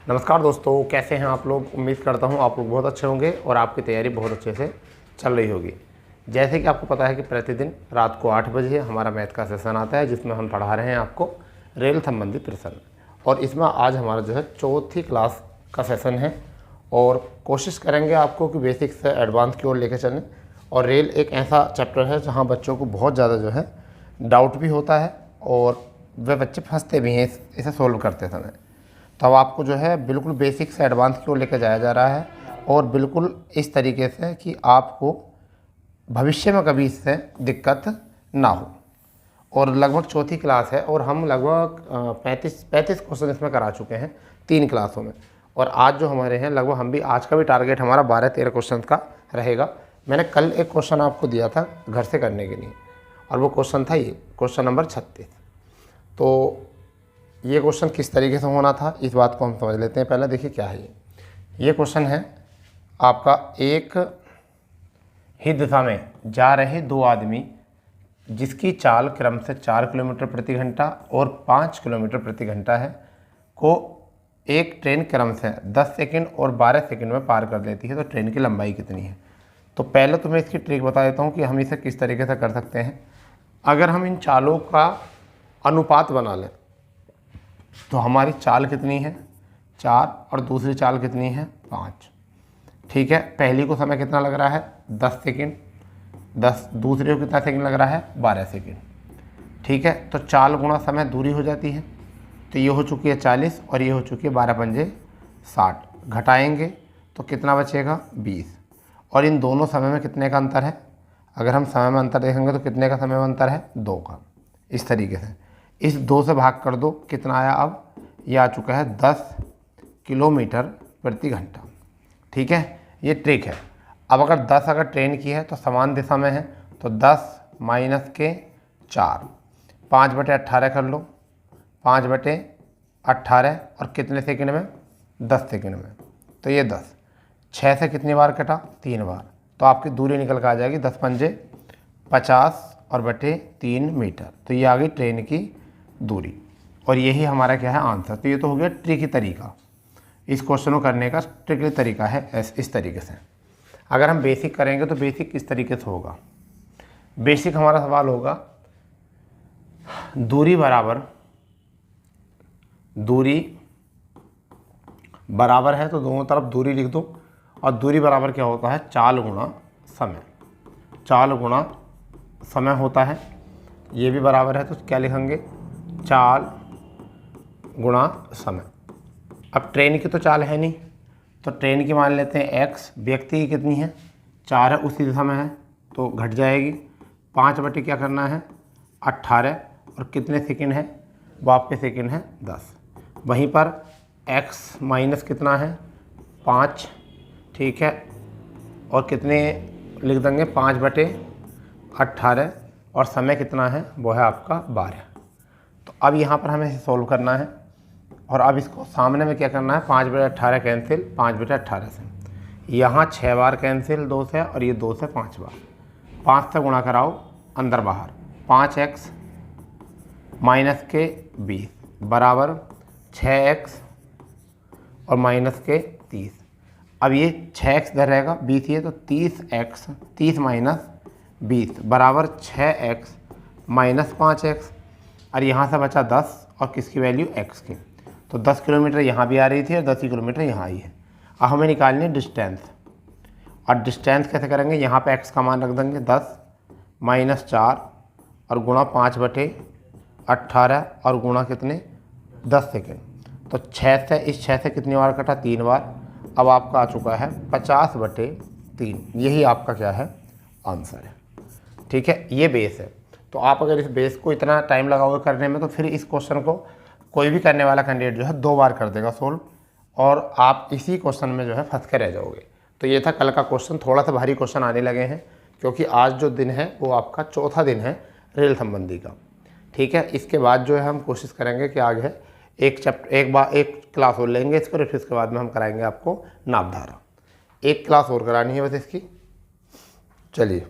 नमस्कार दोस्तों, कैसे हैं आप लोग। उम्मीद करता हूं आप लोग बहुत अच्छे होंगे और आपकी तैयारी बहुत अच्छे से चल रही होगी। जैसे कि आपको पता है कि प्रतिदिन रात को 8 बजे हमारा मैथ का सेशन आता है, जिसमें हम पढ़ा रहे हैं आपको रेल संबंधी प्रश्न। और इसमें आज हमारा जो है चौथी क्लास का सेशन है और कोशिश करेंगे आपको कि बेसिक से एडवांस की ओर लेकर चलें। और रेल एक ऐसा चैप्टर है जहाँ बच्चों को बहुत ज़्यादा जो है डाउट भी होता है और वे बच्चे फंसते भी हैं इसे सोल्व करते समय। तो अब आपको जो है बिल्कुल बेसिक से एडवांस की ओर लेकर जाया जा रहा है और बिल्कुल इस तरीके से कि आपको भविष्य में कभी इससे दिक्कत ना हो। और लगभग चौथी क्लास है और हम लगभग 35 क्वेश्चन इसमें करा चुके हैं 3 क्लासों में। और आज जो हमारे हैं लगभग हम भी आज का भी टारगेट हमारा 12-13 क्वेश्चन का रहेगा। मैंने कल एक क्वेश्चन आपको दिया था घर से करने के लिए और वो क्वेश्चन था ये क्वेश्चन नंबर 36। तो ये क्वेश्चन किस तरीके से होना था इस बात को हम समझ लेते हैं। पहले देखिए क्या है ये क्वेश्चन है आपका। एक ही दिशा में जा रहे 2 आदमी जिसकी चाल क्रम से 4 किलोमीटर प्रति घंटा और 5 किलोमीटर प्रति घंटा है को एक ट्रेन क्रम से 10 सेकंड और 12 सेकंड में पार कर लेती है, तो ट्रेन की लंबाई कितनी है। तो पहले तो मैं इसकी ट्रिक बता देता हूँ कि हम इसे किस तरीके से कर सकते हैं। अगर हम इन चालों का अनुपात बना लें तो हमारी चाल कितनी है 4 और दूसरी चाल कितनी है 5। ठीक है, पहली को समय कितना लग रहा है 10 सेकंड, 10 दूसरे को कितना सेकंड लग रहा है 12 सेकंड। ठीक है, तो चाल गुणा समय दूरी हो जाती है। तो ये हो चुकी है 40 और ये हो चुकी है 12 पंजे 60। घटाएंगे तो कितना बचेगा 20। और इन दोनों समय में कितने का अंतर है, अगर हम समय में अंतर देखेंगे तो कितने का समय में अंतर है 2 का। इस तरीके से इस 2 से भाग कर दो, कितना आया अब ये आ चुका है 10 किलोमीटर प्रति घंटा। ठीक है, ये ट्रिक है। अब अगर 10 अगर ट्रेन की है तो समान दिशा में है तो 10 माइनस के 4 5/18 कर लो, 5/18 और कितने सेकंड में 10 सेकंड में। तो ये 10 6 से कितनी बार कटा 3 बार, तो आपकी दूरी निकल कर आ जाएगी 10 पंजे 50 और बटे 3 मीटर। तो ये आ गई ट्रेन की दूरी और यही हमारा क्या है आंसर। तो ये तो हो गया ट्रिकी तरीका, इस क्वेश्चन को करने का ट्रिकी तरीका है इस तरीके से। अगर हम बेसिक करेंगे तो बेसिक किस तरीके से होगा। बेसिक हमारा सवाल होगा दूरी बराबर है तो दोनों तरफ दूरी लिख दो। और दूरी बराबर क्या होता है चाल गुणा समय, चाल गुणा समय होता है। ये भी बराबर है तो क्या लिखेंगे चाल गुणा समय। अब ट्रेन की तो चाल है नहीं तो ट्रेन की मान लेते हैं x, व्यक्ति की कितनी है 4 है उसी दिशा में है तो घट जाएगी 5 बटे क्या करना है 18 और कितने सेकंड है वो आपके सेकंड है 10। वहीं पर x माइनस कितना है 5। ठीक है, और कितने लिख देंगे 5/18 और समय कितना है वो है आपका 12। तो अब यहाँ पर हमें इसे सोल्व करना है और अब इसको सामने में क्या करना है 5/18 कैंसिल 5/18 से, यहाँ 6 बार कैंसिल 2 से और ये 2 से 5 बार, 5 से गुणा कराओ अंदर बाहर 5x माइनस के 20 बराबर 6x और माइनस के 30। अब ये 6x इधर रहेगा 20 ये तो 30x 30 माइनस 20 बराबर 6x माइनस 5x और यहाँ से बचा 10 और किसकी वैल्यू x की। तो 10 किलोमीटर यहाँ भी आ रही थी और 10 किलोमीटर यहाँ आई है। अब हमें निकालनी है डिस्टेंस और डिस्टेंस कैसे करेंगे, यहाँ पे x का मान रख देंगे 10 माइनस 4 और गुणा 5/18 और गुणा कितने 10 सेकेंड। तो 6 से इस 6 से कितनी बार कटा 3 बार। अब आपका आ चुका है 50/3, यही आपका क्या है आंसर है। ठीक है, ये बेस है। तो आप अगर इस बेस को इतना टाइम लगाओगे करने में तो फिर इस क्वेश्चन को कोई भी करने वाला कैंडिडेट जो है 2 बार कर देगा सोल्व और आप इसी क्वेश्चन में जो है फंस के रह जाओगे। तो ये था कल का क्वेश्चन। थोड़ा सा भारी क्वेश्चन आने लगे हैं क्योंकि आज जो दिन है वो आपका चौथा दिन है रेल संबंधी का। ठीक है, इसके बाद जो है हम कोशिश करेंगे कि आगे एक क्लास और लेंगे इसको, फिर इसके बाद में हम कराएंगे आपको नापधारा। एक क्लास और करानी है बस इसकी। चलिए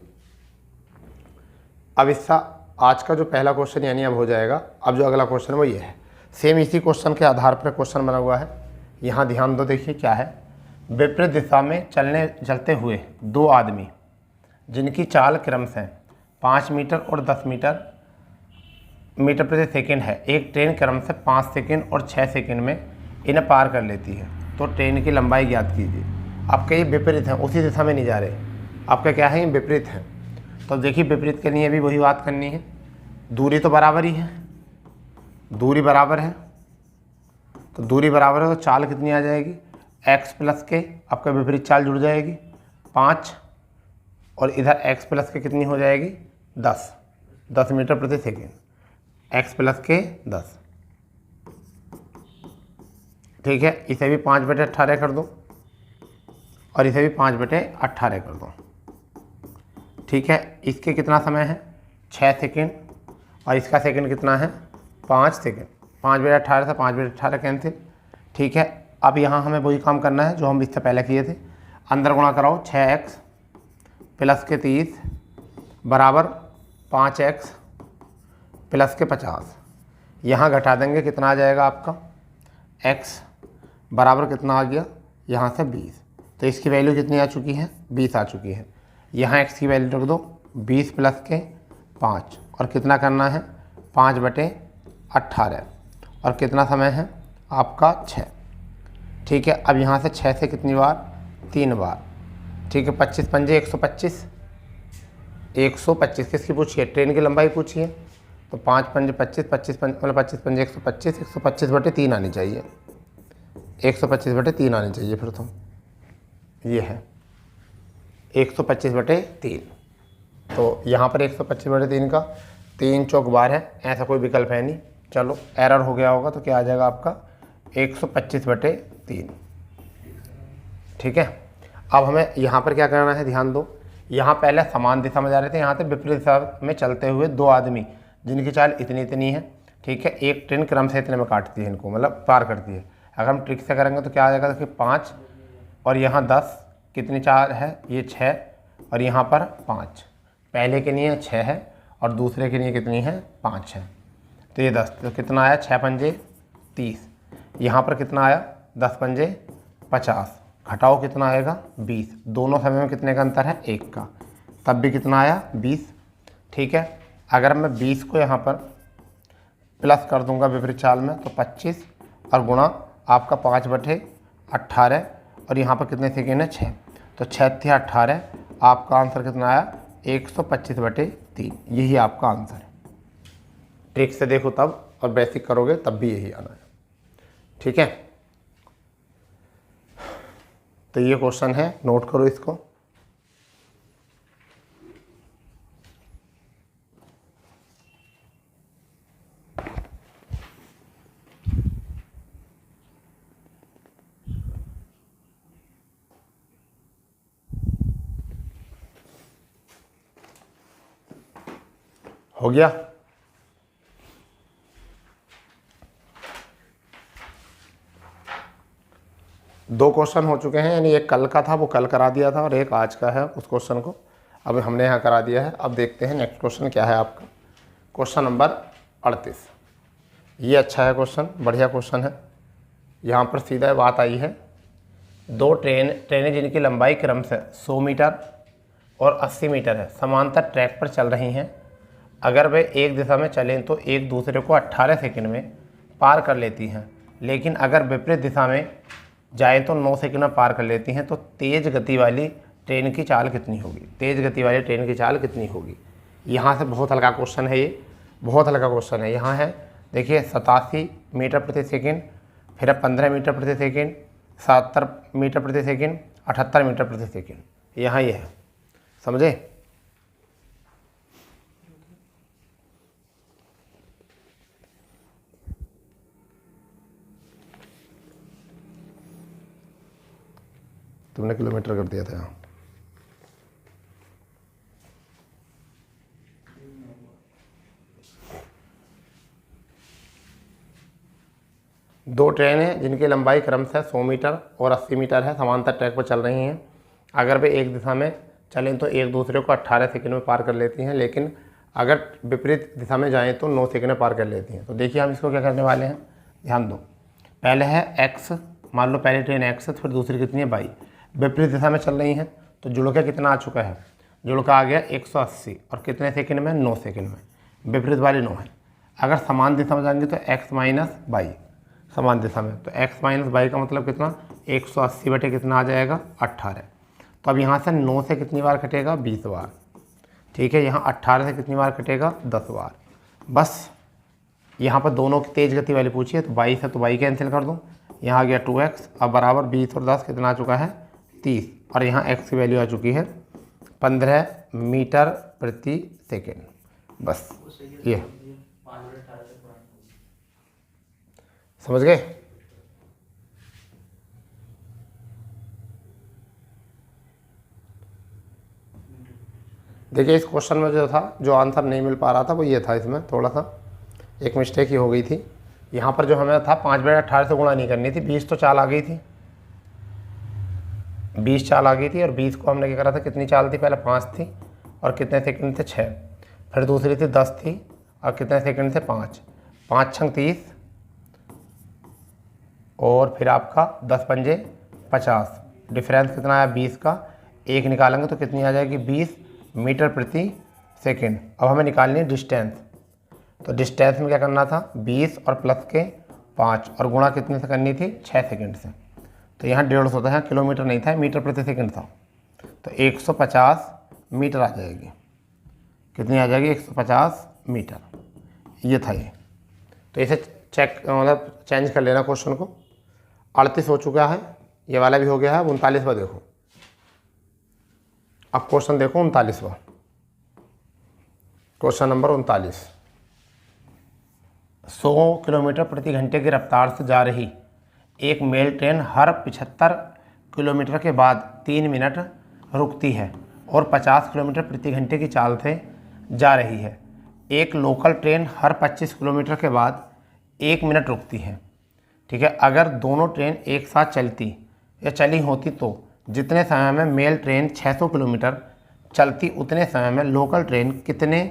अब इसका आज का जो पहला क्वेश्चन यानी अब हो जाएगा। अब जो अगला क्वेश्चन वो ये है, सेम इसी क्वेश्चन के आधार पर क्वेश्चन बना हुआ है। यहाँ ध्यान दो, देखिए क्या है, विपरीत दिशा में चलते हुए दो आदमी जिनकी चाल क्रमशः 5 मीटर और 10 मीटर प्रति सेकंड है, एक ट्रेन क्रमशः 5 सेकंड और 6 सेकंड में इन्हें पार कर लेती है, तो ट्रेन की लंबाई ज्ञात कीजिए। आपके ये विपरीत हैं, उसी दिशा में नहीं जा रहे, आपका क्या है, ये विपरीत है। तो देखिए विपरीत के लिए भी वही बात करनी है, दूरी तो बराबर ही है, दूरी बराबर है, तो दूरी बराबर है तो चाल कितनी आ जाएगी, x प्लस के आपका विपरीत चाल जुड़ जाएगी 5, और इधर x प्लस के कितनी हो जाएगी 10 मीटर प्रति सेकेंड, x प्लस के 10। ठीक है, इसे भी 5/18 कर दो और इसे भी 5/18 कर दो। ठीक है, इसके कितना समय है 6 सेकेंड और इसका सेकेंड कितना है 5 सेकेंड, 5/18 से 5/18 कैंसिल। ठीक है, अब यहाँ हमें वही काम करना है जो हम इससे पहले किए थे, अंदर गुणा कराओ 6x प्लस के 30 बराबर 5x प्लस के 50। यहाँ घटा देंगे, कितना आ जाएगा आपका x बराबर कितना आ गया यहाँ से 20, तो इसकी वैल्यू कितनी आ चुकी है 20 आ चुकी है। यहाँ x की वैल्यू रख दो 20 प्लस के 5 और कितना करना है 5/18 और कितना समय है आपका 6। ठीक है, अब यहाँ से 6 से कितनी बार 3 बार। ठीक है, 25 पंजे 125, 125 किसकी पूछिए, ट्रेन की लंबाई पूछिए, तो 5 पंजे 25, 25 पंजे 125, 125/3 आनी चाहिए, 125/3 आनी चाहिए फिर तो ये है 125/3। तो यहाँ पर 125/3 का 3 चौक 12 है, ऐसा कोई विकल्प है नहीं। चलो एरर हो गया होगा, तो क्या आ जाएगा आपका 125/3। ठीक है, अब हमें यहाँ पर क्या करना है, ध्यान दो, यहाँ पहले समान दिशा में जा रहे थे, यहाँ से विपरीत दिशा में चलते हुए दो आदमी जिनकी चाल इतनी इतनी है। ठीक है, एक ट्रेन क्रम से इतने में काटती है इनको, मतलब पार करती है। अगर हम ट्रिक से करेंगे तो क्या आ जाएगा, देखिए 5 और यहाँ 10, कितनी चाल है ये 6 और यहाँ पर 5, पहले के लिए 6 है और दूसरे के लिए कितनी है 5 है, तो ये 10, तो कितना आया 6 पंजे 30, यहाँ पर कितना आया 10 पंजे 50, घटाओ कितना आएगा 20, दोनों समय में कितने का अंतर है 1 का, तब भी कितना आया 20। ठीक है, अगर मैं 20 को यहाँ पर प्लस कर दूंगा विपरीत चाल में तो 25 और गुणा आपका 5/18 और यहाँ पर कितने सेकेंड है 6, तो 6 × 18, आपका आंसर कितना आया 125/3, यही आपका आंसर है। ट्रिक से देखो तब और बेसिक करोगे तब भी यही आना है। ठीक है, तो ये क्वेश्चन है, नोट करो इसको। हो गया, दो क्वेश्चन हो चुके हैं, यानी एक कल का था वो कल करा दिया था और एक आज का है, उस क्वेश्चन को अब हमने यहाँ करा दिया है। अब देखते हैं नेक्स्ट क्वेश्चन क्या है आपका, क्वेश्चन नंबर 38। ये अच्छा है क्वेश्चन, बढ़िया क्वेश्चन है। यहाँ पर सीधा बात आई है, दो ट्रेनें जिनकी लंबाई क्रमशः 100 मीटर और 80 मीटर है, समांतर ट्रैक पर चल रही हैं। अगर वे एक दिशा में चलें तो एक दूसरे को 18 सेकंड में पार कर लेती हैं, लेकिन अगर विपरीत दिशा में जाएं तो 9 सेकंड में पार कर लेती हैं। तो तेज़ गति वाली ट्रेन की चाल कितनी होगी, तेज़ गति वाली ट्रेन की चाल कितनी होगी। यहाँ से बहुत हल्का क्वेश्चन है, ये बहुत हल्का क्वेश्चन है। यहाँ है देखिए 87 मीटर प्रति सेकेंड, फिर 15 मीटर प्रति सेकेंड, 70 मीटर प्रति सेकेंड, 78 मीटर प्रति सेकेंड, यहाँ ये है, समझे। तुमने किलोमीटर कर दिया था यहाँ। दो ट्रेनें जिनकी लंबाई क्रमशः 100 मीटर और 80 मीटर है, समांतर ट्रैक पर चल रही हैं। अगर वे एक दिशा में चलें तो एक दूसरे को 18 सेकंड में पार कर लेती हैं, लेकिन अगर विपरीत दिशा में जाएं तो 9 सेकंड में पार कर लेती हैं। तो देखिए हम इसको क्या करने वाले हैं, ध्यान दो। पहले है x मान लो पहली ट्रेन x है तो फिर दूसरी कितनी है y, विपरीत दिशा में चल रही हैं तो जुड़का कितना आ चुका है, जुड़का आ गया 180 और कितने सेकंड में, 9 सेकंड में, विपरीत वाली 9 है। अगर समान दिशा में जाएंगे तो x माइनस वाई, समान दिशा में तो x माइनस वाई का मतलब कितना, 180 बटे कितना आ जाएगा 18। तो अब यहाँ से 9 से कितनी बार कटेगा, 20 बार। ठीक है, यहाँ 18 से कितनी बार कटेगा, 10 बार। बस यहाँ पर दोनों की तेज़ गति वाली पूछी है तो 22 है तो y कैंसिल कर दूँ, यहाँ आ गया 2x। अब बराबर 20 और 10 कितना आ चुका है, 30, और यहाँ x की वैल्यू आ चुकी है 15 मीटर प्रति सेकेंड। बस ये समझ गए। देखिए इस क्वेश्चन में जो था, जो आंसर नहीं मिल पा रहा था वो ये था, इसमें थोड़ा सा एक मिस्टेक ही हो गई थी। यहाँ पर जो हमें था 5/18 से गुणा नहीं करनी थी, 20 तो चाल आ गई थी, 20 चाल आ गई थी, और 20 को हमने क्या करा था, कितनी चाल थी, पहले 5 थी और कितने सेकंड थे, 6, फिर दूसरी थी 10 थी और कितने सेकंड थे, 5, 5 छंग 30, और फिर आपका 10 पंजे 50, डिफरेंस कितना आया 20 का, एक निकालेंगे तो कितनी आ जाएगी, 20 मीटर प्रति सेकंड। अब हमें निकालनी है डिस्टेंस, तो डिस्टेंस में क्या करना था, 20 और प्लस के 5 और गुणा कितने से करनी थी, 6 सेकंड से। तो यहाँ 150 था, यहाँ किलोमीटर नहीं था, मीटर प्रति सेकंड था, तो 150 मीटर आ जाएगी। कितनी आ जाएगी, 150 मीटर, ये था ये। तो इसे चेक मतलब चेंज कर लेना क्वेश्चन को। 38 हो चुका है, ये वाला भी हो गया है। 39वां देखो, अब क्वेश्चन देखो 39वां, क्वेश्चन नंबर 39। 100 किलोमीटर प्रति घंटे की रफ्तार से जा रही एक मेल ट्रेन हर 75 किलोमीटर के बाद 3 मिनट रुकती है और 50 किलोमीटर प्रति घंटे की चाल से जा रही है। एक लोकल ट्रेन हर 25 किलोमीटर के बाद 1 मिनट रुकती है। ठीक है, अगर दोनों ट्रेन एक साथ चलती या चली होती तो जितने समय में मेल ट्रेन 600 किलोमीटर चलती उतने समय में लोकल ट्रेन कितने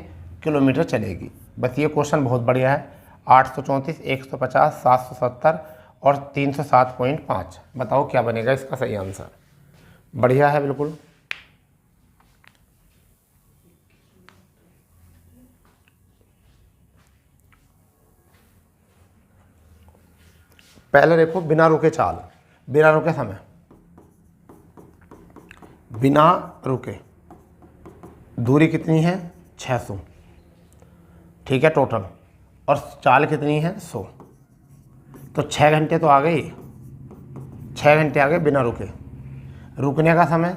किलोमीटर चलेगी। बस ये क्वेश्चन बहुत बढ़िया है। 834, 150, 770 और 307.5। बताओ क्या बनेगा इसका सही आंसर। बढ़िया है बिल्कुल। पहले देखो बिना रुके चाल, बिना रुके समय, बिना रुके दूरी कितनी है 600, ठीक है टोटल, और चाल कितनी है 100। तो 6 घंटे तो आ गई, 6 घंटे आ गए बिना रुके। रुकने का समय,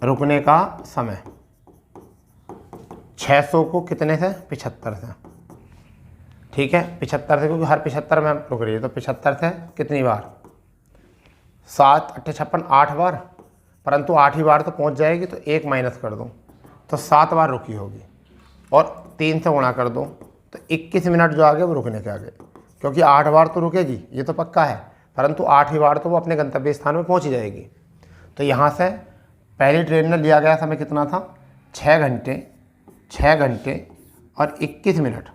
रुकने का समय 600 को कितने से 75 से, ठीक है 75 से, क्योंकि हर 75 में रुक रही है तो 75 से कितनी बार, 7 8 56 8 बार, परंतु 8 ही बार तो पहुंच जाएगी तो 1 माइनस कर दो तो 7 बार रुकी होगी, और 3 से गुणा कर दो तो 21 मिनट जो आगे वो रुकने के आगे, क्योंकि 8 बार तो रुकेगी ये तो पक्का है, परंतु 8 ही बार तो वो अपने गंतव्य स्थान में पहुंच ही जाएगी। तो यहाँ से पहली ट्रेन में लिया गया समय कितना था 6 घंटे और 21 मिनट,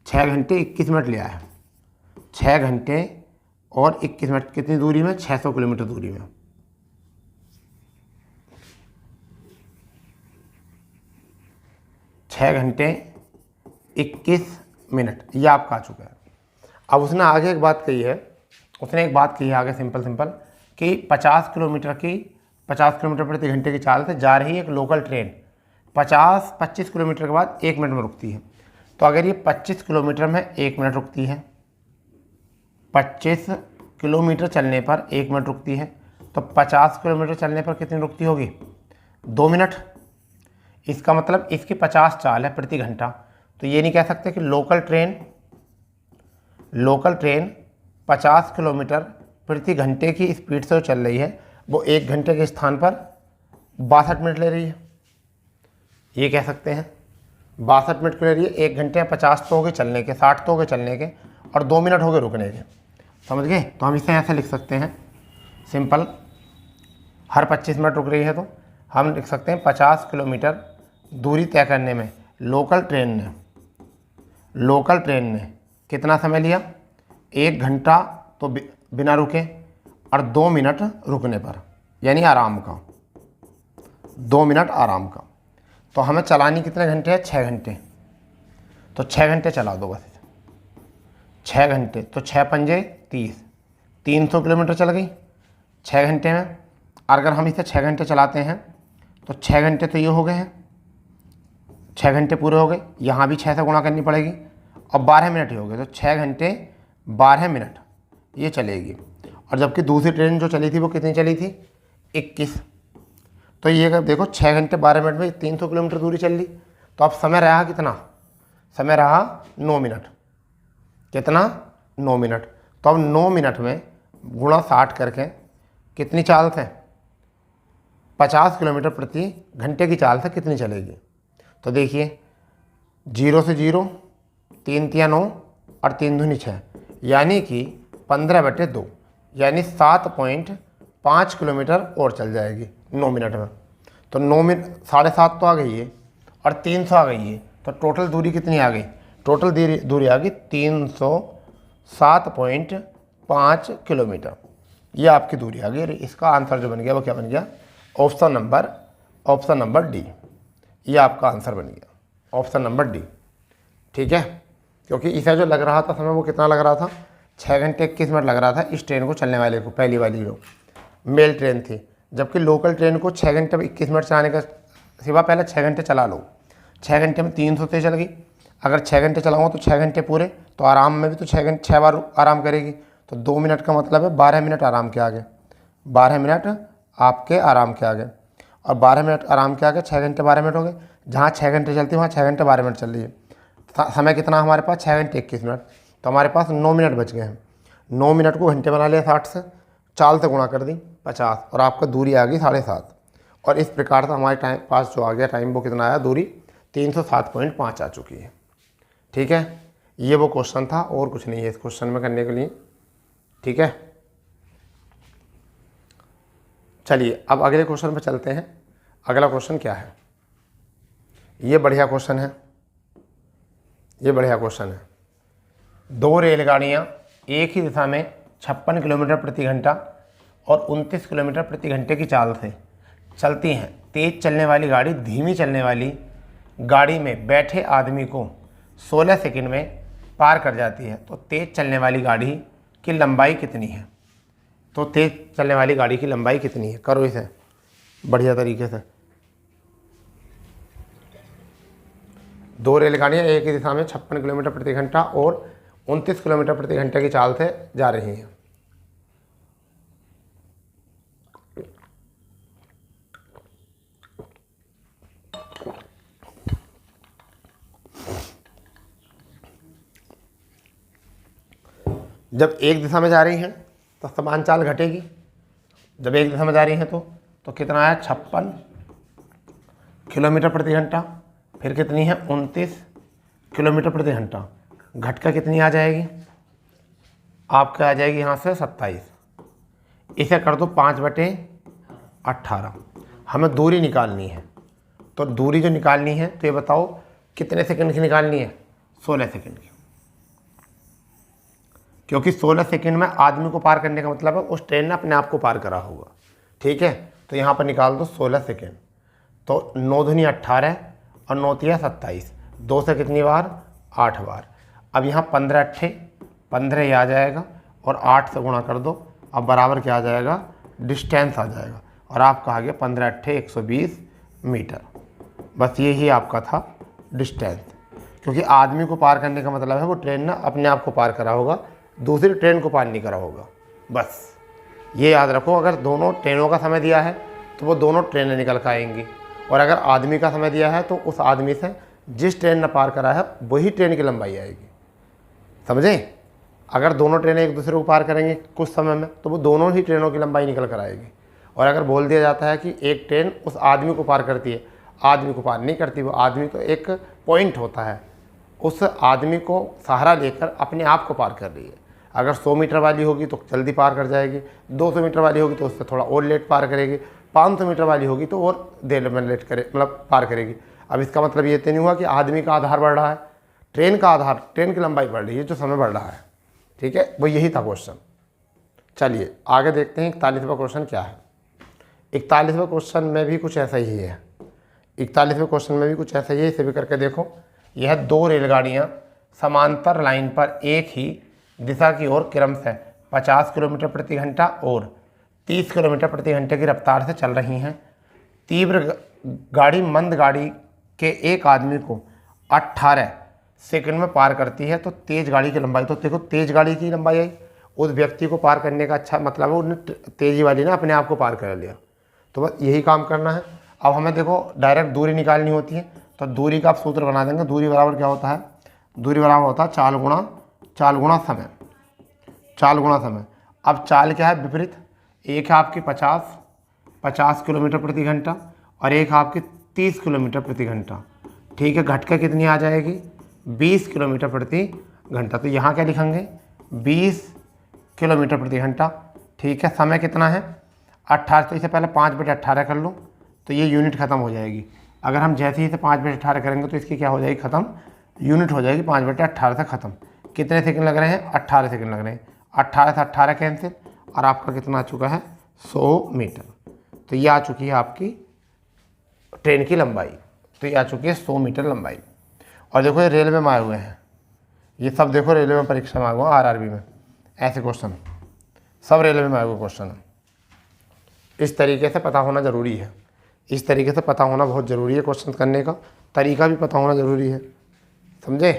6 घंटे 21 मिनट लिया है। 6 घंटे और 21 मिनट कितनी दूरी में, 600 किलोमीटर दूरी में। छः घंटे 21 मिनट ये आपका आ चुका है। अब उसने आगे एक बात कही है, उसने एक बात कही है आगे सिंपल कि 50 किलोमीटर प्रति घंटे की चाल से जा रही एक लोकल ट्रेन 25 किलोमीटर के बाद 1 मिनट में रुकती है। तो अगर ये 25 किलोमीटर में 1 मिनट रुकती है, 25 किलोमीटर चलने पर 1 मिनट रुकती है, तो 50 किलोमीटर चलने पर कितनी रुकती होगी 2 मिनट। इसका मतलब इसकी 50 चाल है प्रति घंटा, तो ये नहीं कह सकते कि लोकल ट्रेन 50 किलोमीटर प्रति घंटे की स्पीड से चल रही है, वो 1 घंटे के स्थान पर 62 मिनट ले रही है। ये कह सकते हैं 62 मिनट क्यों ले रही है, 1 घंटे 50 तो हो गए चलने के, 60 तो हो गए चलने के, और 2 मिनट हो गए रुकने के। समझ गए। तो हम इसे ऐसे लिख सकते हैं सिंपल, हर 25 मिनट रुक रही है तो हम लिख सकते हैं 50 किलोमीटर दूरी तय करने में लोकल ट्रेन ने कितना समय लिया, 1 घंटा तो बिना रुके, और 2 मिनट रुकने पर, यानी आराम का, 2 मिनट आराम का। तो हमें चलानी कितने घंटे है? 6 घंटे। तो 6 घंटे चला दो बस, 6 घंटे। तो 6 पंजे 30, 300 किलोमीटर चल गई 6 घंटे में। अगर हम इसे 6 घंटे चलाते हैं तो 6 घंटे तो ये हो गए हैं, 6 घंटे पूरे हो गए। यहाँ भी 6 से गुणा करनी पड़ेगी, और 12 मिनट ही हो गए। तो 6 घंटे 12 मिनट ये चलेगी। और जबकि दूसरी ट्रेन जो चली थी वो कितनी चली थी? 21। तो ये अगर देखो 6 घंटे 12 मिनट में 300 किलोमीटर दूरी चल ली। तो अब समय रहा कितना? समय रहा 9 मिनट। कितना? 9 मिनट। तो अब 9 मिनट में गुणा 60 करके कितनी चाल से? 50 किलोमीटर प्रति घंटे की चाल से कितनी चलेगी? तो देखिए 0 से 0, 3 तिया 9 और 3 दूनी 6, यानी कि 15/2, यानी 7.5 किलोमीटर और चल जाएगी 9 मिनट में। तो 9 मिनट 7.5 तो आ गई है और 300 आ गई है। तो टोटल दूरी कितनी आ गई? टोटल दूरी आ गई 307.5 किलोमीटर। ये आपकी दूरी आ गई। इसका आंसर जो बन गया वो क्या बन गया? Option number D. ये आपका आंसर बन गया, ऑप्शन नंबर डी। ठीक है, क्योंकि इसे जो लग रहा था समय वो कितना लग रहा था? 6 घंटे 21 मिनट लग रहा था इस ट्रेन को चलने वाले को, पहली वाली जो मेल ट्रेन थी। जबकि लोकल ट्रेन को 6 घंटे में 21 मिनट चलाने का सिवा पहले 6 घंटे चला लो। 6 घंटे में 300 से चल गई। अगर 6 घंटे चलाऊँगा तो 6 घंटे पूरे, तो आराम में भी तो 6 बार आराम करेगी। तो 2 मिनट का मतलब है 12 मिनट आराम के आगे, 12 मिनट आपके आराम के आगे। और 12 मिनट आराम के आगे 6 घंटे 12 मिनट हो गए। जहाँ 6 घंटे चलती है वहाँ 6 घंटे 12 मिनट चल रही है। समय कितना हमारे पास? 6 घंटे 21 मिनट। तो हमारे पास 9 मिनट बच गए हैं। 9 मिनट को घंटे बना लिया 60 से, चाल से गुणा कर दी 50, और आपका दूरी आ गई 7.5। और इस प्रकार से हमारे टाइम पास जो आ गया टाइम वो कितना आया? दूरी 307.5 आ चुकी है। ठीक है, ये वो क्वेश्चन था और कुछ नहीं है इस क्वेश्चन में करने के लिए। ठीक है, चलिए अब अगले क्वेश्चन पर चलते हैं। अगला क्वेश्चन क्या है? ये बढ़िया क्वेश्चन है, ये बढ़िया क्वेश्चन है। 2 रेलगाड़ियाँ एक ही दिशा में 56 किलोमीटर प्रति घंटा और 29 किलोमीटर प्रति घंटे की चाल से चलती हैं। तेज चलने वाली गाड़ी धीमी चलने वाली गाड़ी में बैठे आदमी को 16 सेकंड में पार कर जाती है। तो तेज चलने वाली गाड़ी की लंबाई कितनी है? तो तेज चलने वाली गाड़ी की लंबाई कितनी है? करो इसे बढ़िया तरीके से। 2 रेलगाड़ियाँ एक ही दिशा में 56 किलोमीटर प्रति घंटा और 29 किलोमीटर प्रति घंटे की चाल से जा रही हैं। जब एक दिशा में जा रही हैं तो समान चाल घटेगी। जब एक दिशा में जा रही हैं तो कितना आया? 56 किलोमीटर प्रति घंटा, फिर कितनी है? 29 किलोमीटर प्रति घंटा। घट का कितनी आ जाएगी? आपका आ जाएगी यहाँ से 27। इसे कर दो 5/18। हमें दूरी निकालनी है। तो दूरी जो निकालनी है तो ये बताओ कितने सेकंड की निकालनी है? 16 सेकंड की। क्योंकि 16 सेकंड में आदमी को पार करने का मतलब है उस ट्रेन ने अपने आप को पार करा होगा। ठीक है, तो यहाँ पर निकाल दो 16 सेकंड। तो 9 दूनी 18 और 9 तिया 27, 2 से कितनी बार? 8 बार। अब यहाँ 15 ये आ जाएगा और 8 से गुणा कर दो। अब बराबर क्या आ जाएगा? डिस्टेंस आ जाएगा। और आपका आ गया 15 120 मीटर। बस यही आपका था डिस्टेंस। क्योंकि आदमी को पार करने का मतलब है वो ट्रेन ने अपने आप को पार करा होगा, दूसरी ट्रेन को पार नहीं करा होगा। बस ये याद रखो, अगर दोनों ट्रेनों का समय दिया है तो वो दोनों ट्रेनें निकल कर आएंगी। और अगर आदमी का समय दिया है तो उस आदमी से जिस ट्रेन ने पार करा है वही ट्रेन की लंबाई आएगी। समझे? अगर दोनों ट्रेनें एक दूसरे को पार करेंगे कुछ समय में तो वो दोनों ही ट्रेनों की लंबाई निकल कर आएगी। और अगर बोल दिया जाता है कि एक ट्रेन उस आदमी को पार करती है, आदमी को पार नहीं करती, वो आदमी को एक पॉइंट होता है, उस आदमी को सहारा लेकर अपने आप को पार कर रही है। अगर 100 मीटर वाली होगी तो जल्दी पार कर जाएगी, 200 मीटर वाली होगी तो उससे थोड़ा और लेट पार करेगी, 500 मीटर वाली होगी तो और देर में लेट करे मतलब पार करेगी। अब इसका मतलब ये तो नहीं हुआ कि आदमी का आधार बढ़ रहा है, ट्रेन का आधार, ट्रेन की लंबाई बढ़ रही है, जो समय बढ़ रहा है। ठीक है, वो यही था क्वेश्चन। चलिए आगे देखते हैं 41वां क्वेश्चन क्या है। 41वें क्वेश्चन में भी कुछ ऐसा ही है। 41वें क्वेश्चन में भी कुछ ऐसा ही है, इसे भी करके देखो। यह दो रेलगाड़ियां समांतर लाइन पर एक ही दिशा की ओर क्रमशः 50 किलोमीटर प्रति घंटा और 30 किलोमीटर प्रति घंटे की रफ्तार से चल रही हैं। तीव्र गाड़ी मंद गाड़ी के एक आदमी को 18 सेकंड में पार करती है, तो तेज गाड़ी की लंबाई, तो देखो तेज गाड़ी की लंबाई आई, उस व्यक्ति को पार करने का अच्छा मतलब है उन्हें तेजी वाली ना अपने आप को पार कर लिया। तो बस यही काम करना है। अब हमें देखो डायरेक्ट दूरी निकालनी होती है, तो दूरी का आप सूत्र बना देंगे। दूरी बराबर क्या होता है, दूरी बराबर होता है चाल गुणा समय, चाल गुणा समय। अब चाल क्या है विपरीत, एक है आपकी 50 किलोमीटर प्रति घंटा और एक है आपकी 30 किलोमीटर प्रति घंटा। ठीक है, घटकर कितनी आ जाएगी 20 किलोमीटर प्रति घंटा। तो यहाँ क्या लिखेंगे 20 किलोमीटर प्रति घंटा। ठीक है, समय कितना है 18, तो इसे पहले 5/18 कर लो, तो ये यूनिट ख़त्म हो जाएगी। अगर हम जैसे ही इसे 5/18 करेंगे तो इसकी क्या हो जाएगी ख़त्म, यूनिट हो जाएगी 5/18 से ख़त्म। कितने सेकंड लग रहे हैं 18 सेकंड लग रहे हैं। 18 से 18 कैंसिल और आपका कितना आ चुका है 100 मीटर। तो ये आ चुकी है आपकी ट्रेन की लंबाई, तो ये आ चुकी है 100 मीटर लंबाई। और देखो ये रेलवे में आए हुए हैं, ये सब देखो रेलवे में परीक्षा में आए हुए हैं, आरआरबी में ऐसे क्वेश्चन सब रेलवे में आए हुए क्वेश्चन है। इस तरीके से पता होना ज़रूरी है, इस तरीके से पता होना बहुत ज़रूरी है। क्वेश्चन करने का तरीका भी पता होना ज़रूरी है, समझे।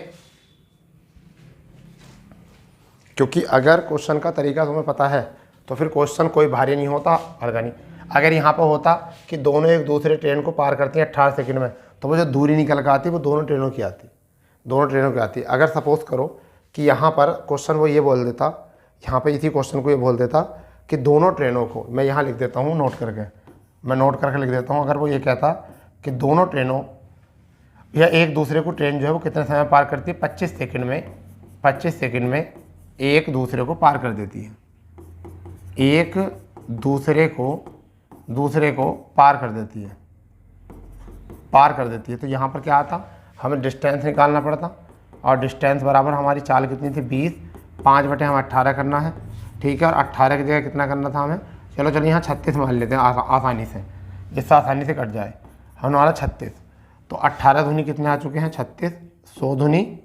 क्योंकि अगर क्वेश्चन का तरीका तुम्हें पता है तो फिर क्वेश्चन कोई भारी नहीं होता, हल्का नहीं। अगर यहाँ पर होता कि दोनों एक दूसरे ट्रेन को पार करती हैं 18 सेकंड में, तो वो जो दूरी निकल कर आती वो दोनों ट्रेनों की आती, दोनों ट्रेनों की आती। अगर सपोज़ करो कि यहाँ पर क्वेश्चन वो ये बोल देता, यहाँ पे इसी क्वेश्चन को ये बोल देता कि दोनों ट्रेनों को, मैं यहाँ लिख देता हूँ नोट करके, मैं नोट करके लिख देता हूँ। अगर वो ये कहता कि दोनों ट्रेनों या एक दूसरे को ट्रेन जो है वो कितने समय पार करती है 25 सेकंड में, 25 सेकंड में एक दूसरे को पार कर देती है, एक दूसरे को पार कर देती है, पार कर देती है। तो यहाँ पर क्या आता, हमें डिस्टेंस निकालना पड़ता, और डिस्टेंस बराबर हमारी चाल कितनी थी 20, 5/18 करना है। ठीक है, और 18 की जगह कितना करना था हमें, चलो यहाँ 36 मान लेते हैं आसानी से, जिससे आसानी से कट जाए। हमारा 36, तो 18 दूनी कितने आ चुके हैं 36, 100 दूनी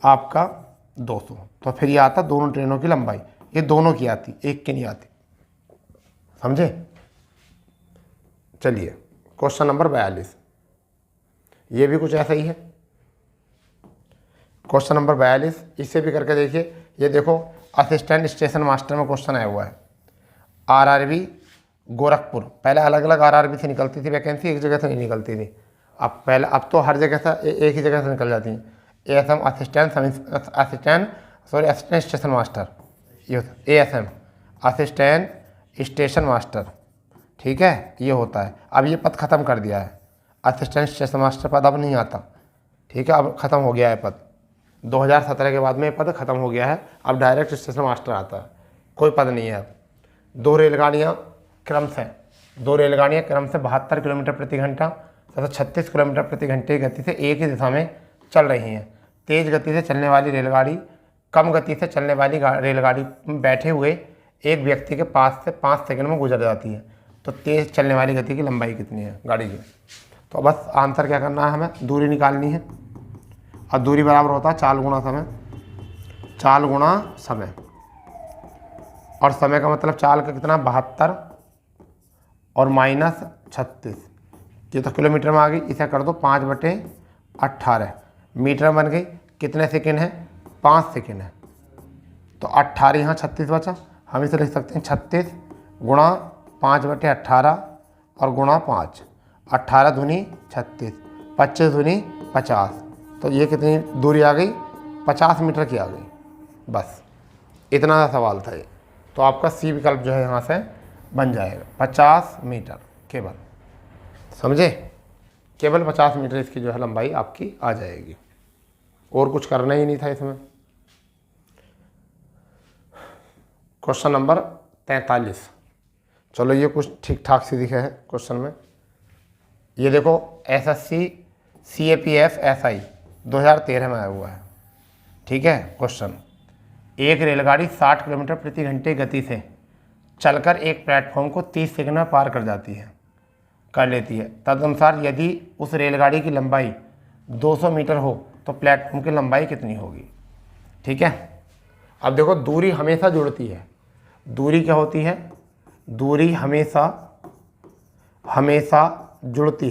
आपका 200। तो फिर ये आता दोनों ट्रेनों की लंबाई, ये दोनों की आती, एक की नहीं आती, समझे। चलिए क्वेश्चन नंबर 42, ये भी कुछ ऐसा ही है। क्वेश्चन नंबर 42 इसे भी करके देखिए। ये देखो असिस्टेंट स्टेशन मास्टर में क्वेश्चन आया हुआ है। आरआरबी गोरखपुर, पहले अलग अलग आरआरबी से निकलती थी वैकेंसी, एक जगह से नहीं निकलती थी। अब तो हर जगह से एक ही जगह से निकल जाती हैं। एएसएम असिस्टेंट स्टेशन मास्टर, ये एएसएम असिस्टेंट स्टेशन मास्टर, ठीक है, ये होता है। अब ये पद ख़त्म कर दिया है, असिस्टेंट स्टेशन मास्टर पद अब नहीं आता। ठीक है, अब ख़त्म हो गया है पद, 2017 के बाद में ये पद ख़त्म हो गया है। अब डायरेक्ट स्टेशन मास्टर आता है, कोई पद नहीं है अब। दो रेलगाड़ियाँ क्रमशः 72 किलोमीटर प्रति घंटा तथा 36 किलोमीटर प्रति घंटे की गति से एक ही दिशा में चल रही हैं। तेज़ गति से चलने वाली रेलगाड़ी कम गति से चलने वाली रेलगाड़ी में बैठे हुए एक व्यक्ति के पास से 5 सेकंड में गुजर जाती है। तो तेज़ चलने वाली गति की लंबाई कितनी है गाड़ी की। तो बस आंसर क्या करना है, हमें दूरी निकालनी है। और दूरी बराबर होता है चाल गुणा समय, चाल गुणा समय। और समय का मतलब चाल का कितना 72 और -36, ये तो किलोमीटर में आ गई, इसे कर दो 5/18, मीटर बन गई। कितने सेकंड है 5 सेकंड है। तो 18 यहाँ 36 बचा, हम इसे लिख सकते हैं 36 गुणा 5/18 और गुणा 5, 18 दूनी 36, 25 दूनी 50। तो ये कितनी दूरी आ गई 50 मीटर की आ गई। बस इतना सा सवाल था ये। तो आपका सी विकल्प जो है यहाँ से बन जाएगा 50 मीटर केवल, समझे। केवल 50 मीटर इसकी जो है लंबाई आपकी आ जाएगी, और कुछ करना ही नहीं था इसमें। क्वेश्चन नंबर 43, चलो ये कुछ ठीक ठाक सी दिखे है क्वेश्चन में। ये देखो एसएससी CAPF SI 2013 में आया हुआ है, ठीक है क्वेश्चन। एक रेलगाड़ी 60 किलोमीटर प्रति घंटे गति से चलकर एक प्लेटफॉर्म को 30 सेकंड में पार कर लेती है। तदनुसार यदि उस रेलगाड़ी की लंबाई 200 मीटर हो तो प्लेटफॉर्म की लंबाई कितनी होगी। ठीक है, अब देखो दूरी हमेशा जुड़ती है। दूरी क्या होती है? दूरी हमेशा जुड़ती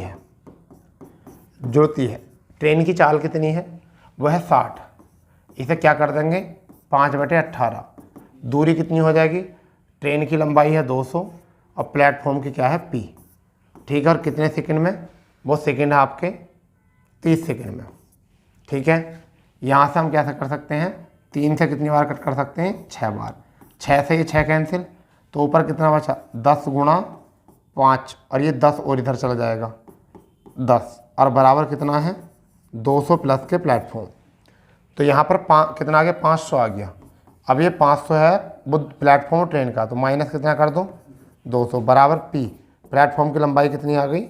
है। ट्रेन की चाल कितनी है? वह है 60। इसे क्या कर देंगे? 5/18। दूरी कितनी हो जाएगी? ट्रेन की लंबाई है 200 और प्लेटफॉर्म की क्या है? P। ठीक है, और कितने सेकंड में? वो सेकंड है आपके 30 सेकंड में। ठीक है, यहाँ से हम क्या कर सकते हैं? 3 से कितनी बार कट कर सकते हैं? 6 बार। 6 से ये 6 कैंसिल, तो ऊपर कितना बचा? 10 गुणा 5, और ये 10 और इधर चला जाएगा 10, और बराबर कितना है? 200 प्लस के प्लेटफॉर्म। तो यहाँ पर कितना आ गया? 500 आ गया। अब ये 500 है वो प्लेटफॉर्म ट्रेन का, तो माइनस कितना कर दो? 200 बराबर P। प्लेटफॉर्म की लंबाई कितनी आ गई?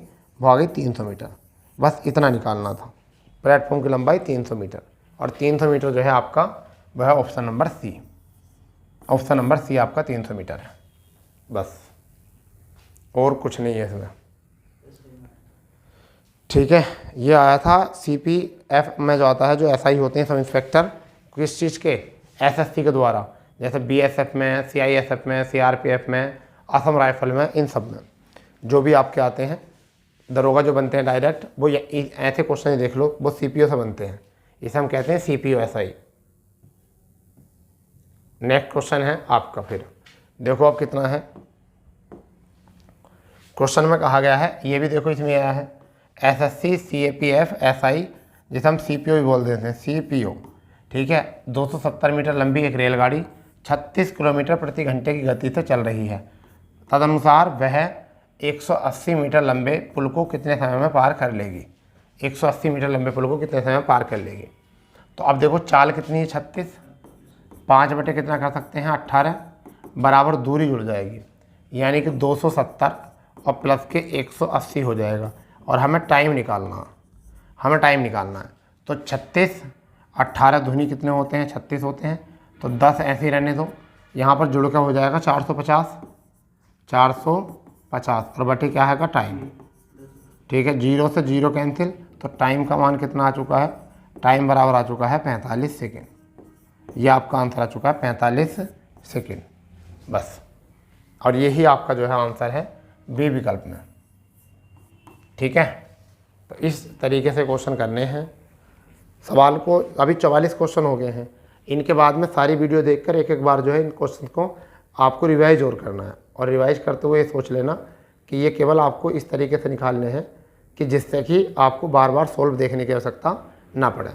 वो आ गई 300 मीटर। बस इतना निकालना था। प्लेटफॉर्म की लंबाई 300 मीटर, और 300 मीटर जो है आपका वह है option number C। Option number C आपका 300 मीटर है। बस और कुछ नहीं है इसमें। ठीक है, ये आया था CPF में जो आता है, जो SI होते हैं सब इंस्पेक्टर, किस चीज़ के? SSC के द्वारा, जैसे BSF में, CISF में, CRPF में, असम राइफल में, इन सब में जो भी आपके आते हैं दरोगा जो बनते हैं डायरेक्ट, वो ऐसे क्वेश्चन ही देख लो, वो CPO से बनते हैं। इसे हम कहते हैं CPO SI। नेक्स्ट क्वेश्चन है आपका, फिर देखो अब कितना है। क्वेश्चन में कहा गया है, ये भी देखो इसमें आया है, SSC CAPF SI, जिसे हम CPO भी बोल देते हैं, CPO। ठीक है, 270 मीटर लंबी एक रेलगाड़ी 36 किलोमीटर प्रति घंटे की गति से चल रही है। तदनुसार वह 180 मीटर लंबे पुल को कितने समय में पार कर लेगी? 180 मीटर लंबे पुल को कितने समय में पार कर लेगी? तो अब देखो चाल कितनी है? 36, 5 बटे कितना कर सकते हैं? 18, बराबर दूरी जुड़ जाएगी, यानी कि 270 और प्लस के 180 हो जाएगा, और हमें टाइम निकालना है। तो 36, 18 दूनी कितने होते हैं? 36 होते हैं, तो 10 ऐसे ही रहने दो। यहाँ पर जुड़ कर हो जाएगा 450, और बटे क्या है का? टाइम। ठीक है, 0 से 0 कैंसिल, तो टाइम का मान कितना आ चुका है? टाइम बराबर आ चुका है 45 सेकेंड। ये आपका आंसर आ चुका है 45 सेकेंड। बस, और यही आपका जो है आंसर है बी विकल्प में। ठीक है, तो इस तरीके से क्वेश्चन करने हैं सवाल को। अभी 44 क्वेश्चन हो गए हैं। इनके बाद में सारी वीडियो देखकर एक बार जो है इन क्वेश्चन को आपको रिवाइज और करना है, और रिवाइज करते हुए सोच लेना कि ये केवल आपको इस तरीके से निकालने हैं कि जिससे कि आपको बार बार सोल्व देखने की आवश्यकता ना पड़े।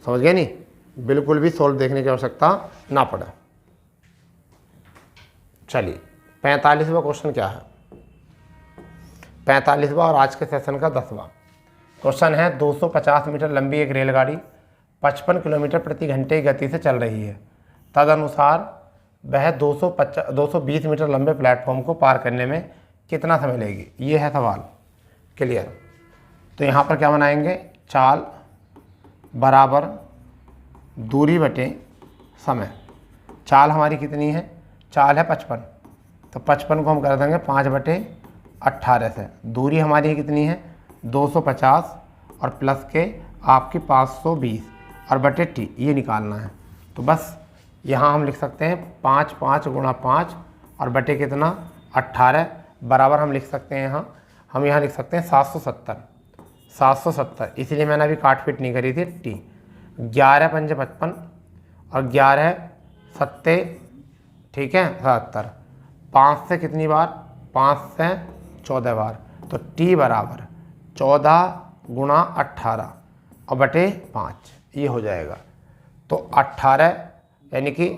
समझ गए नहीं? बिल्कुल भी सोल्व देखने की आवश्यकता ना पड़े। चलिए, 45वां क्वेश्चन क्या है? 45वां और आज के सेशन का 10वां क्वेश्चन है। 250 मीटर लंबी एक रेलगाड़ी 55 किलोमीटर प्रति घंटे की गति से चल रही है। तदनुसार वह 220 मीटर लंबे प्लेटफॉर्म को पार करने में कितना समय लेगी? ये है सवाल। क्लियर? तो यहाँ पर क्या बनाएंगे? चाल बराबर दूरी बटे समय। चाल हमारी कितनी है? चाल है 55, तो 55 को हम कर देंगे 5/18 से। दूरी हमारी कितनी है? 250 और प्लस के आपकी 520 और बटे टी, ये निकालना है। तो बस यहाँ हम लिख सकते हैं 5 गुणा 5 और बटे कितना? 18, बराबर हम लिख सकते हैं हम यहाँ लिख सकते हैं 770, इसलिए मैंने अभी काट पीट नहीं करी थी। टी 11 पंजे 55 और 11 सत्ते, ठीक है 77। 5 से कितनी बार? 5 से 14 बार, तो टी बराबर 14 गुणा 18 और बटे 5, ये हो जाएगा। तो 18 यानी कि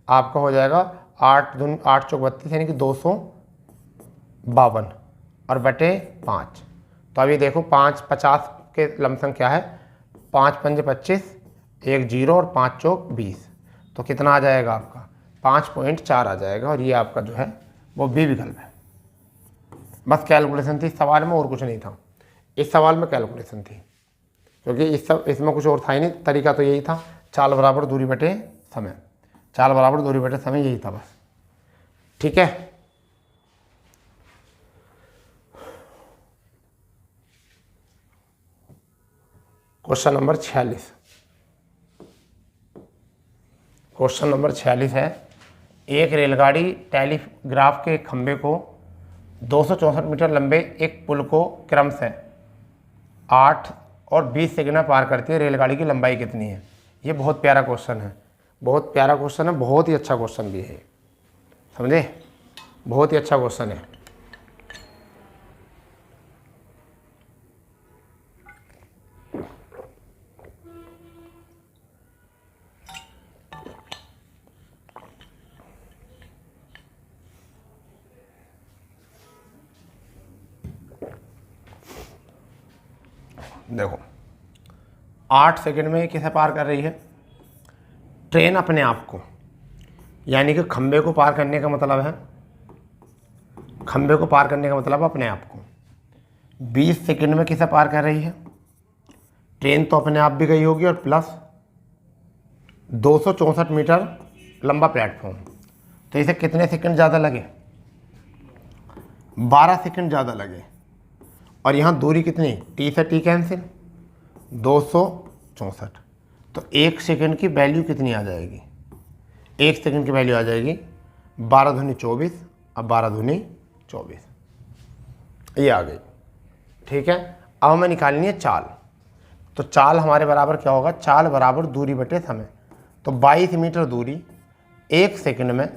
आपका हो जाएगा 8 चौक 32, यानी कि 252 और बटे 5। तो अभी देखो 50 के लमसम क्या है? 5 पंजे 25, 1 0 और 5 चौक 20, तो कितना आ जाएगा आपका? 5.4 आ जाएगा। और ये आपका जो है वो बी विकल्प है। बस कैलकुलेशन थी इस सवाल में, और कुछ नहीं था। इस सवाल में कैलकुलेशन थी, क्योंकि इसमें कुछ और था ही नहीं। तरीका तो यही था, चाल बराबर दूरी बटे समय। चाल बराबर दूरी बटे समय, यही था बस। ठीक है, क्वेश्चन नंबर 46। क्वेश्चन नंबर 46 है, एक रेलगाड़ी टेलीग्राफ के खंभे को 264 मीटर लंबे एक पुल को क्रमशः 8 और 20 सेकंड में पार करती है, रेलगाड़ी की लंबाई कितनी है? ये बहुत प्यारा क्वेश्चन है, बहुत प्यारा क्वेश्चन है, बहुत ही अच्छा क्वेश्चन भी है, समझे, बहुत ही अच्छा क्वेश्चन है। देखो 8 सेकंड में किसे पार कर रही है? ट्रेन अपने आप को, यानी कि खंबे को पार करने का मतलब है, खंबे को पार करने का मतलब अपने आप को। 20 सेकंड में किसे पार कर रही है? ट्रेन तो अपने आप भी गई होगी और प्लस 264 मीटर लंबा प्लेटफॉर्म, तो इसे कितने सेकंड ज़्यादा लगे? 12 सेकंड ज़्यादा लगे। और यहाँ दूरी कितनी? टी से टी कैंसिल, 264, तो 1 सेकंड की वैल्यू कितनी आ जाएगी? 1 सेकंड की वैल्यू आ जाएगी 12 दूनी 24, अब 12 दूनी 24, ये आ गई। ठीक है, अब हमें निकालनी है चाल, तो चाल हमारे बराबर क्या होगा? चाल बराबर दूरी बटे समय, तो 22 मीटर दूरी 1 सेकंड में,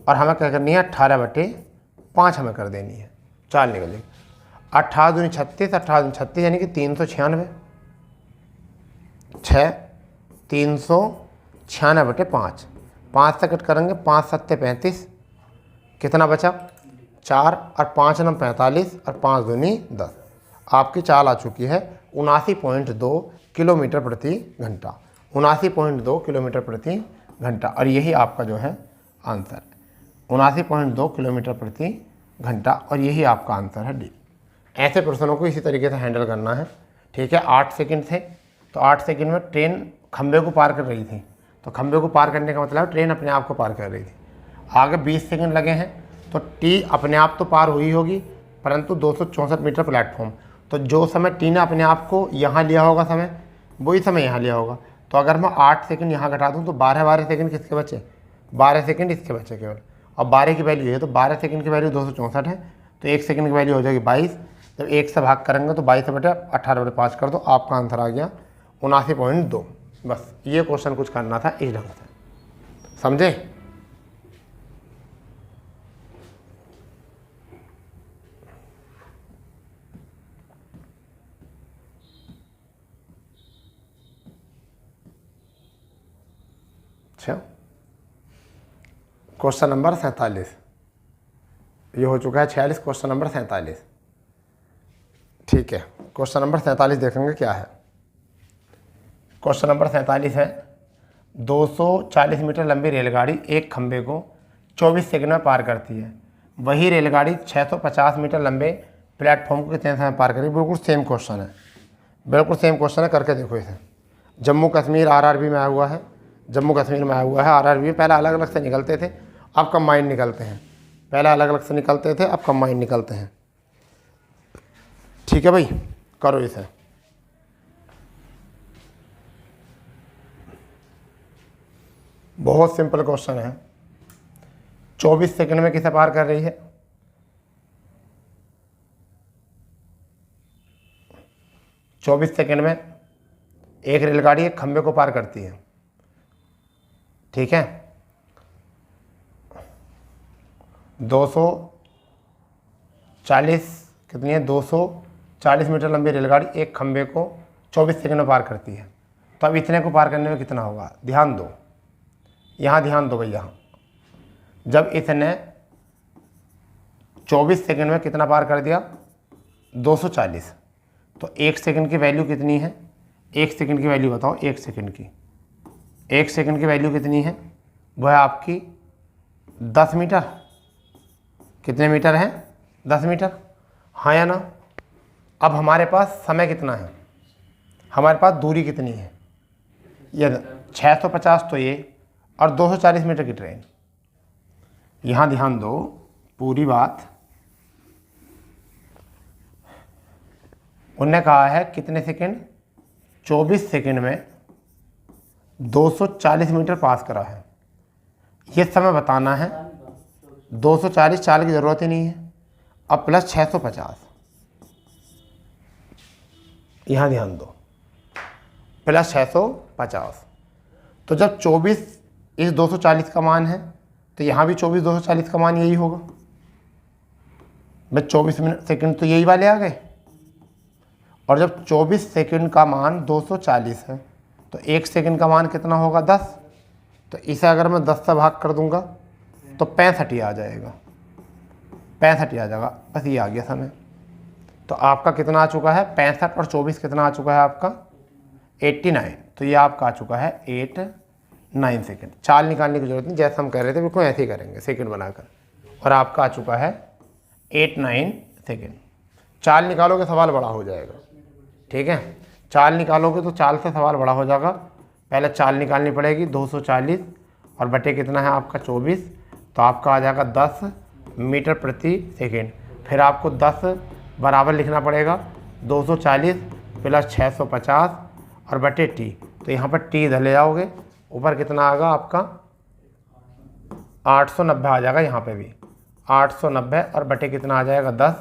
और हमें क्या करनी है? 18/5 हमें कर देनी है, चाल निकलेगी। 18 दूनी 36, 18 दूनी 36 यानी कि 396, 396/5, 5 से कट करेंगे, 5 7 35, कितना बचा? 4, और 5 9 45, और 5 दूनी 10। आपकी चाल आ चुकी है 79.2 किलोमीटर प्रति घंटा, 79.2 किलोमीटर प्रति घंटा, और यही आपका जो है आंसर है, 79.2 किलोमीटर प्रति घंटा, और यही आपका आंसर है डी। ऐसे प्रश्नों को इसी तरीके से हैंडल करना है। ठीक है, 8 सेकंड थे, तो 8 सेकंड में ट्रेन खंबे को पार कर रही थी, तो खंबे को पार करने का मतलब ट्रेन अपने आप को पार कर रही थी। आगे 20 सेकंड लगे हैं, तो टी अपने आप तो पार हुई होगी, परंतु 264 मीटर प्लेटफॉर्म, तो जो समय टी ने अपने आप को यहाँ लिया होगा समय, वही समय यहाँ लिया होगा। तो अगर मैं 8 सेकंड यहाँ घटा दूँ तो 12 सेकंड किसके बचे? 12 सेकंड इसके बचे केवल, और 12 की वैल्यू है, तो 12 सेकंड की वैल्यू 264 है, तो 1 सेकंड की वैल्यू हो जाएगी 22। जब 1 से भाग करेंगे तो 22 बटे 18/5 कर दो, आपका आंसर आ गया 79.2। बस ये क्वेश्चन कुछ करना था इस ढंग से, समझे? अच्छा, क्वेश्चन नंबर 47, ये हो चुका है 46, क्वेश्चन नंबर 47। ठीक है, क्वेश्चन नंबर 47 देखेंगे क्या है। क्वेश्चन नंबर 47 है, 240 मीटर लंबी रेलगाड़ी एक खंबे को 24 सेकंड में पार करती है, वही रेलगाड़ी 650 मीटर लंबे प्लेटफॉर्म को कितने समय में पार करेगी? बिल्कुल सेम क्वेश्चन है, बिल्कुल सेम क्वेश्चन है, करके देखो इसे। जम्मू कश्मीर आरआरबी में आया हुआ है, जम्मू कश्मीर में आया हुआ है आरआरबी में। पहले अलग अलग से निकलते थे, अब कंबाइंड निकलते हैं, पहले अलग अलग से निकलते थे, अब कंबाइंड निकलते हैं। ठीक है भाई, करो इसे। बहुत सिंपल क्वेश्चन है। 24 सेकंड में किसे पार कर रही है? 24 सेकंड में एक रेलगाड़ी एक खंबे को पार करती है। ठीक है, 240 कितनी है? 240 मीटर लंबी रेलगाड़ी एक खंबे को 24 सेकंड में पार करती है, तो अब इतने को पार करने में कितना होगा? ध्यान दो, यहाँ ध्यान दो भाई। यहाँ जब इसने 24 सेकंड में कितना पार कर दिया? 240, तो 1 सेकंड की वैल्यू कितनी है? 1 सेकंड की वैल्यू बताओ, 1 सेकंड की, 1 सेकंड की वैल्यू कितनी है? वह है आपकी 10 मीटर। कितने मीटर है? 10 मीटर, हाँ या ना? अब हमारे पास समय कितना है? हमारे पास दूरी कितनी है? ये 650 तो ये, और 240 मीटर की ट्रेन। यहाँ ध्यान दो पूरी बात। उन्होंने कहा है कितने सेकंड, 24 सेकंड में 240 मीटर पास करा है। ये समय बताना है। 240 चाल की ज़रूरत ही नहीं है। अब प्लस 650, यहाँ ध्यान दो, प्लस 650। तो जब 24 इस 240 का मान है तो यहाँ भी 24 240 का मान यही होगा। भाई 24 मिनट सेकंड तो यही वाले आ गए। और जब 24 सेकंड का मान 240 है तो 1 सेकंड का मान कितना होगा, 10। तो इसे अगर मैं 10 से भाग कर दूंगा तो 65 ही आ जाएगा, 65 ही आ जाएगा। बस ये आ गया समय। तो आपका कितना आ चुका है, 65 और 24 कितना आ चुका है आपका, 89। तो ये आपका आ चुका है 89 सेकंड। चाल निकालने की जरूरत नहीं, जैसा हम कर रहे थे बिल्कुल ऐसे ही करेंगे सेकंड बनाकर। और आपका आ चुका है 89 सेकंड। चाल निकालोगे सवाल बड़ा हो जाएगा, ठीक है। चाल निकालोगे तो चाल से सवाल बड़ा हो जाएगा। पहले चाल निकालनी पड़ेगी 240 और बटे कितना है आपका 24, तो आपका आ जाएगा 10 मीटर प्रति सेकंड। फिर आपको 10 बराबर लिखना पड़ेगा 240 प्लस 650 और बटे टी। तो यहाँ पर टी इधर ले जाओगे, ऊपर कितना आएगा आपका 890 आ जाएगा। यहाँ पे भी 890 और बटे कितना आ जाएगा 10।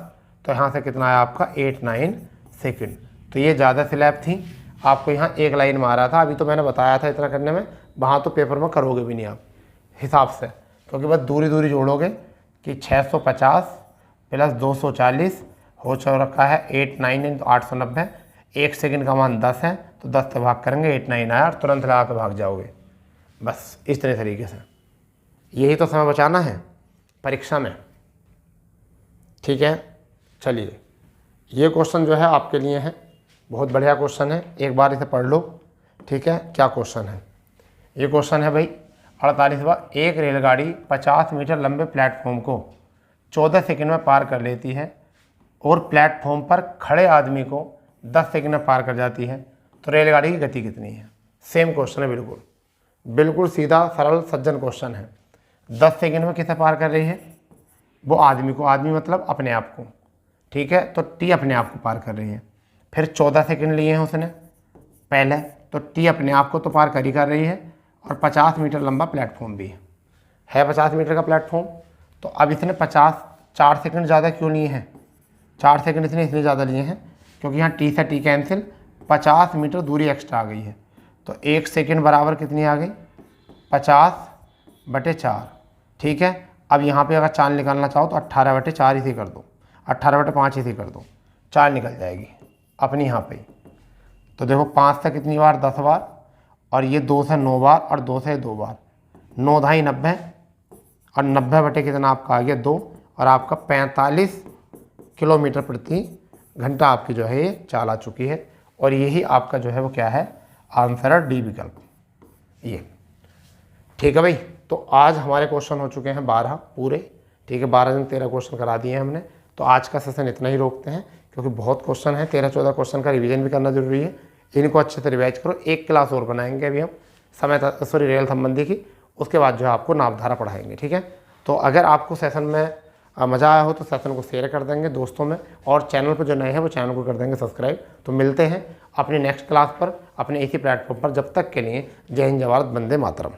तो यहाँ से कितना आया आपका 89 सेकंड। तो ये ज़्यादा स्लैब थी, आपको यहाँ एक लाइन में आ रहा था। अभी तो मैंने बताया था इतना करने में, वहाँ तो पेपर में करोगे भी नहीं आप हिसाब से, क्योंकि बस दूरी दूरी जोड़ोगे कि 650 प्लस 240 हो रखा है 89 तो 890। 1 सेकंड का मान 10 है तो 10 से भाग करेंगे, 89 आया और तुरंत लगा के भाग जाओगे। बस इस तरह तरीके से, यही तो समय बचाना है परीक्षा में, ठीक है। चलिए ये क्वेश्चन जो है आपके लिए है, बहुत बढ़िया क्वेश्चन है, एक बार इसे पढ़ लो, ठीक है। क्या क्वेश्चन है, ये क्वेश्चन है भाई 48वां। एक रेलगाड़ी 50 मीटर लंबे प्लेटफॉर्म को 14 सेकंड में पार कर लेती है और प्लेटफॉर्म पर खड़े आदमी को 10 सेकंड में पार कर जाती है, तो रेलगाड़ी की गति कितनी है। सेम क्वेश्चन है, बिल्कुल बिल्कुल सीधा सरल सज्जन क्वेश्चन है। 10 सेकंड में किसे पार कर रही है, वो आदमी को, आदमी मतलब अपने आप को, ठीक है। तो टी अपने आप को पार कर रही है। फिर 14 सेकंड लिए हैं उसने पहले, तो टी अपने आप को तो पार कर ही कर रही है और 50 मीटर लंबा प्लेटफॉर्म भी है 50 मीटर का प्लेटफॉर्म। तो अब इसने 4 सेकंड ज़्यादा क्यों लिए हैं, 4 सेकंड इसने इसलिए ज़्यादा लिए हैं क्योंकि यहाँ टी से टी कैंसिल, 50 मीटर दूरी एक्स्ट्रा आ गई है। तो 1 सेकंड बराबर कितनी आ गई, 50/4, ठीक है। अब यहाँ पे अगर चाल निकालना चाहो तो 18/4 इसी कर दो, 18/5 इसी कर दो, चाल निकल जाएगी अपनी यहाँ पे। तो देखो 5 से कितनी बार, 10 बार, और ये 2 से 9 बार और 2 से 2 बार, 9 ढाई 90 और 90 बटे कितना आपका आ गया 2, और आपका 45 किलोमीटर प्रति घंटा आपकी जो है ये चाल आ चुकी है। और यही आपका जो है वो क्या है, आंसर है डी विकल्प, ये, ठीक है भाई। तो आज हमारे क्वेश्चन हो चुके हैं 12 पूरे, ठीक है। 12 दिन 13 क्वेश्चन करा दिए हैं हमने। तो आज का सेशन इतना ही रोकते हैं, क्योंकि बहुत क्वेश्चन है, 13-14 क्वेश्चन का रिवीजन भी करना जरूरी है। इनको अच्छे से रिवाइज करो। एक क्लास और बनाएंगे अभी हम रेल संबंधी की, उसके बाद जो है आपको नामधारा पढ़ाएंगे, ठीक है। तो अगर आपको सेशन में मज़ा आया हो तो सेशन को शेयर कर देंगे दोस्तों में, और चैनल पर जो नए हैं वो चैनल को कर देंगे सब्सक्राइब। तो मिलते हैं अपनी नेक्स्ट क्लास पर अपने इसी प्लेटफॉर्म पर। जब तक के लिए जय हिंद, जय भारत, वंदे मातरम।